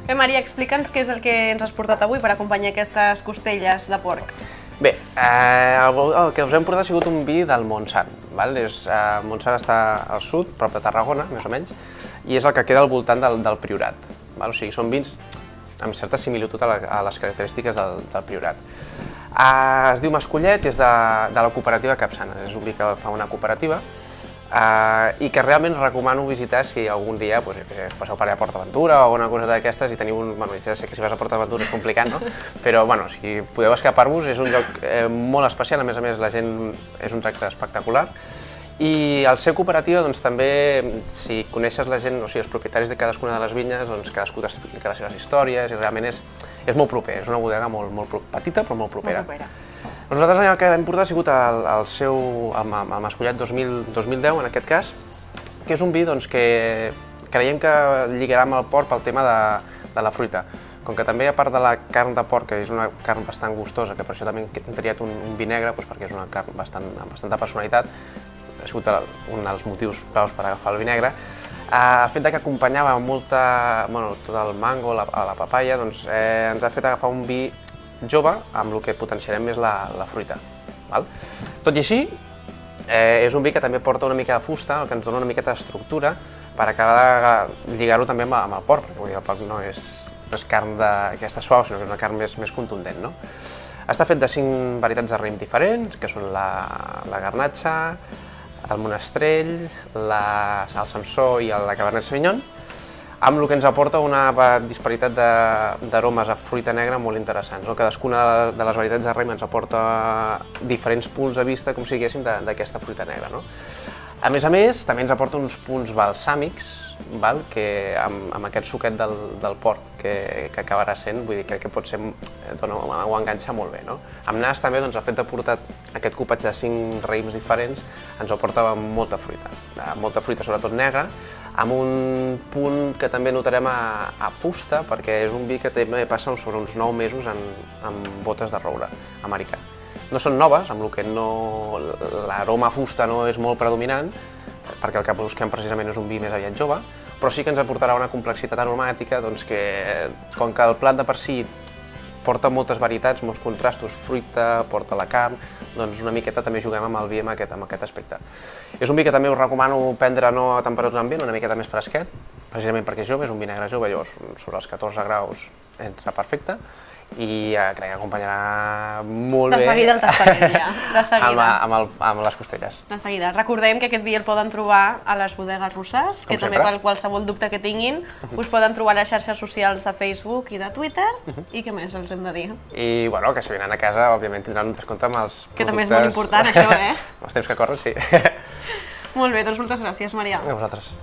Bé, Maria, explica'ns què és el que ens has portat avui per acompanyar aquestes costelles de porc. Bé, el que us hem portat ha sigut un vi del Montsant. Montsant està al sud, prop de Tarragona, més o menys, i és el que queda al voltant del Priorat. O sigui, són vins amb certa similitud a les característiques del Priorat. Es diu Mascollet i és de la cooperativa Capçanes. És un vi que fa una cooperativa i que realment recomano visitar si algun dia passeu per allà a PortAventura o alguna cosa d'aquestes i teniu un... Ja sé que si vas a PortAventura és complicat, no? Però, si podeu escapar-vos, és un lloc molt especial, a més la gent és un tracte espectacular. I al ser cooperativa, doncs també, si coneixes la gent, o sigui, els propietaris de cadascuna de les vinyes, doncs cadascú t'explica les seves històries i realment és molt proper, és una bodega molt petita però molt propera. Nosaltres el que hem portat ha sigut el Mascollet 2010, en aquest cas, que és un vi que creiem que lligarà amb el porc pel tema de la fruita. Com que també, a part de la carn de porc, que és una carn bastant gustosa, que per això també hem triat un vi negre, perquè és una carn amb bastanta personalitat, ha sigut un dels motius claus per agafar el vi negre, el fet que acompanyava tot el mango, la papaya, ens ha fet agafar un vi jove amb el que potenciarem més la fruita. Tot i així, és un vi que també porta una mica de fusta, el que ens dona una miqueta d'estructura per acabar de lligar-ho també amb el porc, perquè el porc no és carn d'aquesta suau, sinó que és una carn més contundent. Està fet de 5 varietats de raïm diferents, que són la garnatxa, el monestrell, el samsó i la cabernet sauvignon, amb el que ens aporta una disparitat d'aromes a fruita negra molt interessants. Cadascuna de les varietats de raïm ens aporta diferents punts de vista, com si diguéssim, d'aquesta fruita negra. A més, també ens aporta uns punts balsàmics, amb aquest suquet del porc que acabarà sent, vull dir, crec que pot ser, ho enganxa molt bé. Amb nas també, el fet de portar aquest cupatge de 5 raïms diferents ens aporta molta fruita, sobretot negra, amb un punt que també notarem a fusta, perquè és un vi que també passa sobre uns 9 mesos en botes de roure americà. No són noves, amb el que l'aroma a fusta no és molt predominant, perquè el que busquem precisament és un vi més aviat jove, però sí que ens aportarà una complexitat aromàtica que, com que el plat de per si porta moltes varietats, molts contrastos, fruita, porta la carn, doncs una miqueta també juguem amb el vi amb aquest aspecte. És un vi que també us recomano prendre no a temperatura ambient, una miqueta més fresquet, precisament perquè és jove, és un vi negre jove, llavors sobre els 14 graus entra perfecte, i crec que acompanyarà molt bé. De seguida el tastarem ja, de seguida. Amb les costelles. De seguida. Recordem que aquest vi el poden trobar a les bodegues Rosàs, que també per qualsevol dubte que tinguin us poden trobar a les xarxes socials de Facebook i de Twitter, i què més els hem de dir? I que si venen a casa, òbviament tindran un descompte amb els productes... Que també és molt important, això, Els temps que corren, sí. Molt bé, doncs moltes gràcies, Maria. A vosaltres.